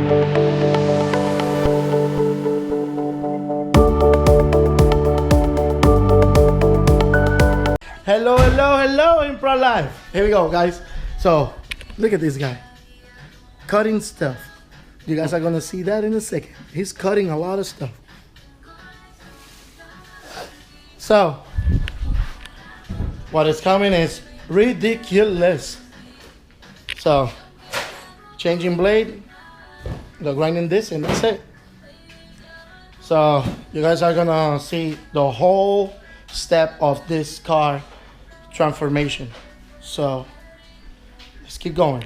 Hello, hello, hello, Impro Life. Here we go, guys. So, look at this guy. Cutting stuff. You guys are gonna see that in a second. He's cutting a lot of stuff. So, what is coming is ridiculous. So, changing blade, the grinding this, and that's it. So, you guys are gonna see the whole step of this car transformation. So, let's keep going.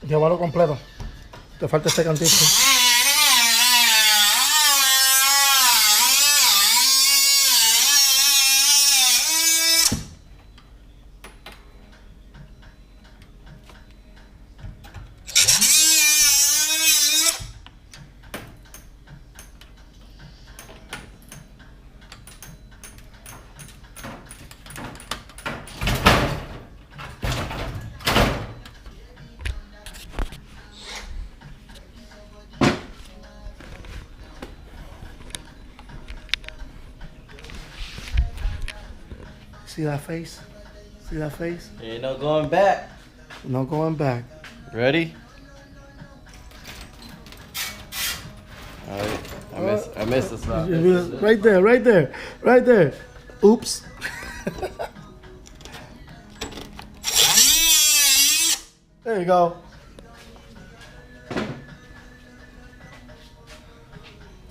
Llévalo completo. Te falta este cantito. See that face? See that face? Ain't no going back. No going back. Ready? Alright. I missed the spot. Right there, right there, right there. Oops. There you go.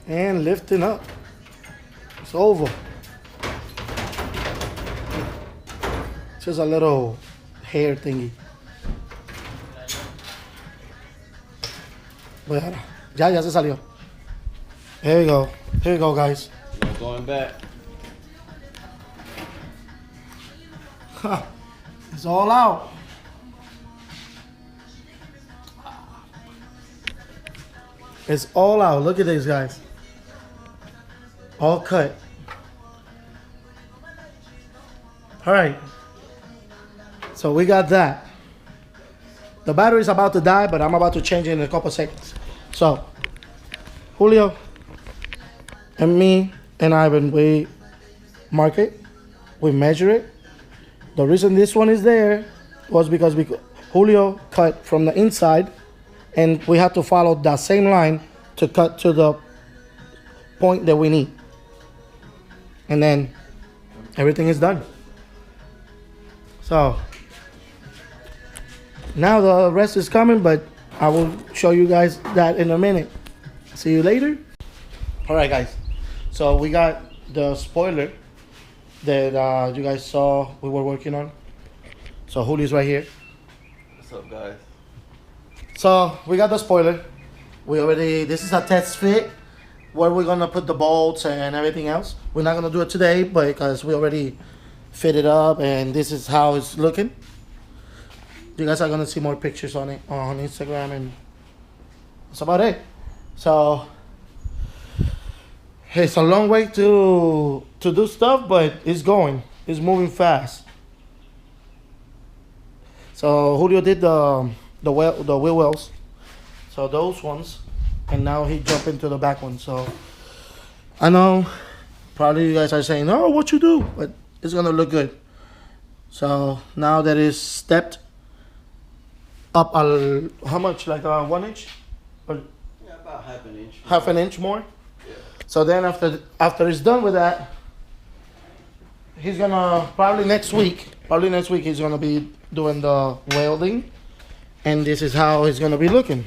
And lifting up. It's over. Just a little hair thingy. Bueno, ya se salió. Here we go. Here we go, guys. No going back. It's all out. It's all out. Look at these guys. All cut. All right. So we got that. The battery's about to die, but I'm about to change it in a couple seconds. So, Julio and me and Ivan, we mark it, we measure it. The reason this one is there was because Julio cut from the inside, and we had to follow that same line to cut to the point that we need. And then everything is done. So, now the rest is coming, but I will show you guys that in a minute. See you later. All right, guys. So we got the spoiler that you guys saw we were working on. So Julio's right here. What's up, guys? So we got the spoiler. This is a test fit where we're gonna put the bolts and everything else. We're not gonna do it today, but because we already fit it up and this is how it's looking. You guys are gonna see more pictures on it on Instagram, and that's about it. So It's a long way to do stuff, but it's going. It's moving fast. So Julio did the wheel wells. So those ones, and now he jumped into the back one. So I know probably you guys are saying, "Oh, what you do?" But it's gonna look good. So now that it's stepped up how much? Like 1 inch, or Yeah, about half an inch. half an inch more. Yeah. So then after it's done with that, he's gonna probably next week he's gonna be doing the welding, and this is how it's gonna be looking.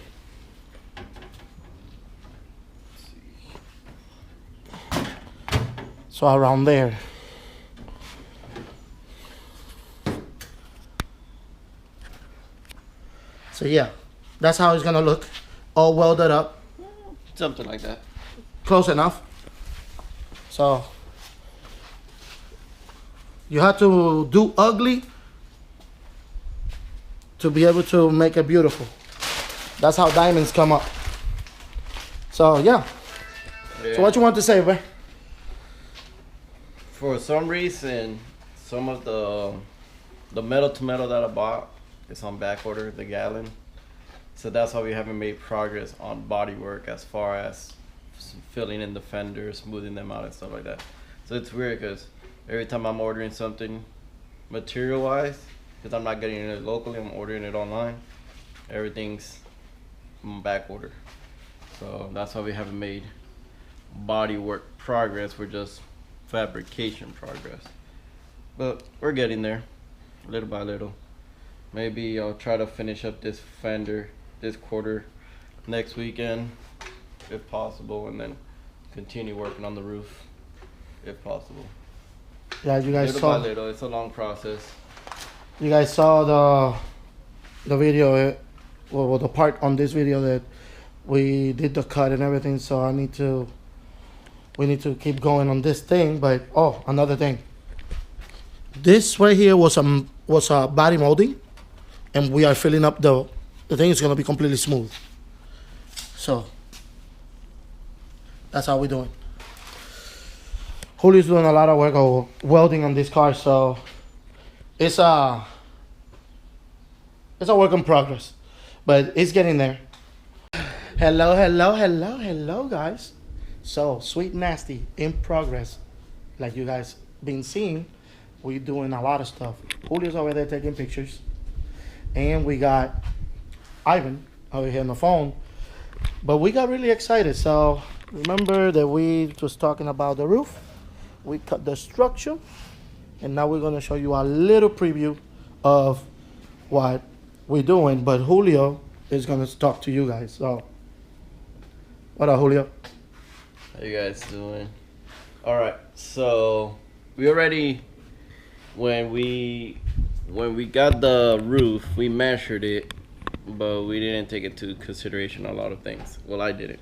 So around there. So yeah, that's how it's gonna look, all welded up, Something like that. close enough. So you have to do ugly to be able to make it beautiful. That's how diamonds come up. So yeah. So what you want to say, bro? For some reason, some of the metal to metal that I bought is on back order, the gallon. So that's why we haven't made progress on body work as far as filling in the fenders, smoothing them out and stuff like that. So it's weird because every time I'm ordering something material wise, because I'm not getting it locally, I'm ordering it online, everything's on back order. So that's why we haven't made body work progress. We're just fabrication progress. But we're getting there, little by little. Maybe I'll try to finish up this fender this quarter next weekend, if possible, and then continue working on the roof, if possible. Yeah, you guys Little by saw. little, it's a long process. You guys saw the video, well, the part on this video that we did the cut and everything. So we need to keep going on this thing. But oh, another thing. This right here was a body molding, and we are filling up the thing is gonna be completely smooth. So that's how we're doing. Julio's doing a lot of work of welding on this car, so it's a work in progress, but it's getting there. Hello, guys. So Sweet Nasty in progress, like you guys been seeing. We're doing a lot of stuff. Julio's over there taking pictures, and we got Ivan over here on the phone. But we got really excited. So remember that we was talking about the roof. We cut the structure, and now we're gonna show you a little preview of what we're doing. But Julio is gonna talk to you guys. So, what up, Julio? How you guys doing? All right, so we already when we got the roof, we measured it, but we didn't take into consideration a lot of things. Well, I didn't.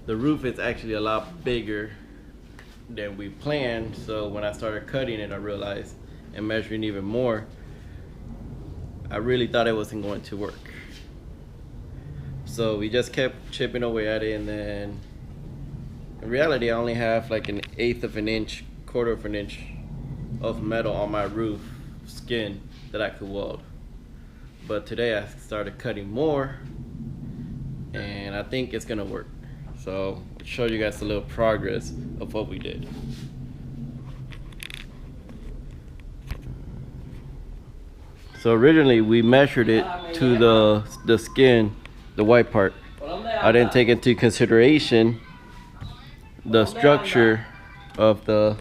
The roof is actually a lot bigger than we planned, so when I started cutting it, I realized, and measuring even more, I really thought it wasn't going to work. So we just kept chipping away at it, and then in reality I only have like 1/8 of an inch, 1/4 of an inch of metal on my roof skin that I could weld. But today I started cutting more, and I think it's gonna work. So I'll show you guys a little progress of what we did. So originally we measured it to the skin, the white part. I didn't take into consideration the structure of the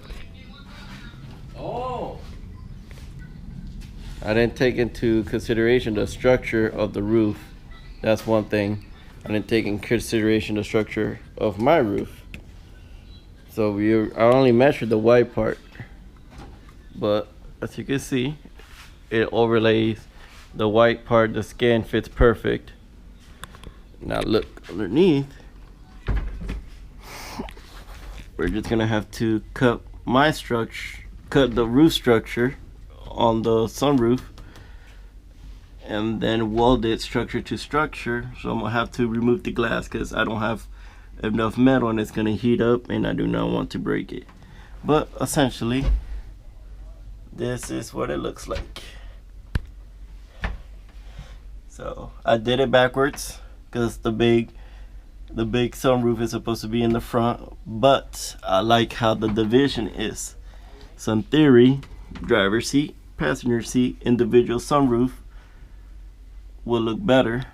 I didn't take into consideration the structure of the roof. That's one thing. I didn't take in consideration the structure of my roof. So I only measured the white part, but as you can see, it overlays the white part. The skin fits perfect. Now look underneath. We're just gonna have to cut the roof structure on the sunroof, and then weld it structure to structure. So I'm gonna have to remove the glass because I don't have enough metal and it's gonna heat up, and I do not want to break it. But essentially, this is what it looks like. So I did it backwards because the big sunroof is supposed to be in the front, but I like how the division is. So in theory, driver's seat, passenger seat, individual sunroof will look better,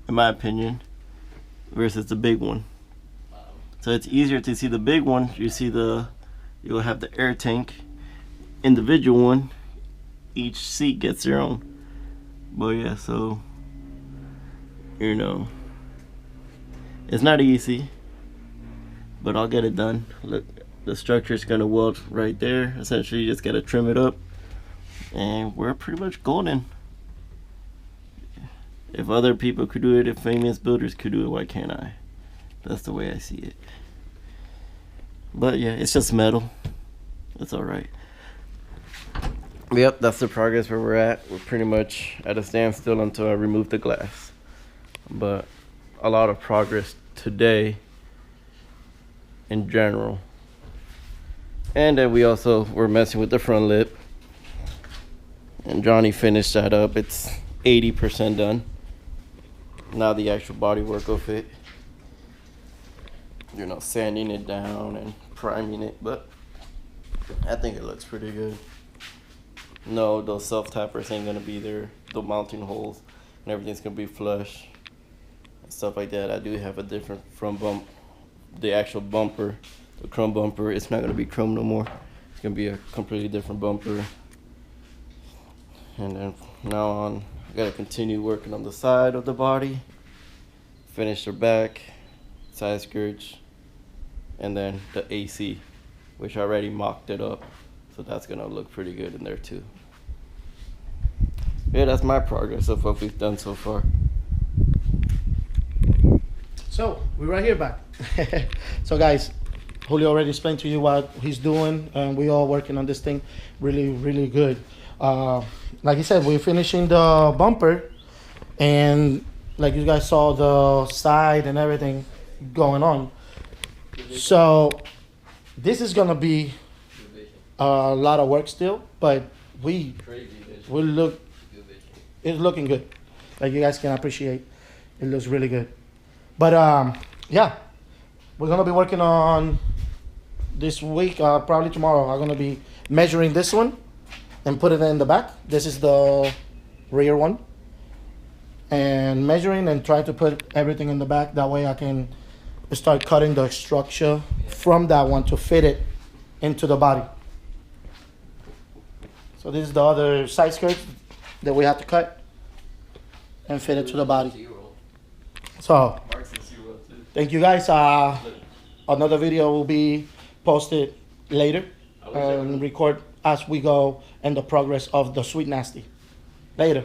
in my opinion, versus the big one. So it's easier to see the big one. You'll have the air tank. Individual one, each seat gets their own. But yeah, so you know, it's not easy, but I'll get it done. Look, the structure is gonna weld right there. Essentially, you just gotta trim it up, and we're pretty much golden. If other people could do it, if famous builders could do it, why can't I? That's the way I see it. But yeah, it's just metal. It's all right. Yep, that's the progress where we're at. We're pretty much at a standstill until I remove the glass. But a lot of progress today in general. And then we're messing with the front lip. And Johnny finished that up. It's 80% done. Now the actual bodywork of it. You know, sanding it down and priming it, but I think it looks pretty good. No, those self-tappers ain't gonna be there. The mounting holes and everything's gonna be flush and stuff like that. I do have a different front bump. The actual bumper, the chrome bumper, it's not gonna be chrome no more. It's gonna be a completely different bumper. And then from now on, I gotta continue working on the side of the body, finish the back, side skirts, and then the AC, which I already mocked it up. So that's gonna look pretty good in there too. Yeah, that's my progress of what we've done so far. So we're right here back. So guys, Julio already explained to you what he's doing, and we all working on this thing really, really good. Like he said, we're finishing the bumper, and like you guys saw the side and everything going on. So this is gonna be a lot of work still, but it's looking good. Like you guys can appreciate, it looks really good. But yeah, we're gonna be working on this week. Probably tomorrow, I'm gonna be measuring this one and put it in the back. This is the rear one, and measuring and try to put everything in the back. That way I can start cutting the structure from that one to fit it into the body. So this is the other side skirt that we have to cut and fit it to the body. So thank you guys. Another video will be posted later and record as we go and the progress of the Sweet Nasty. Later.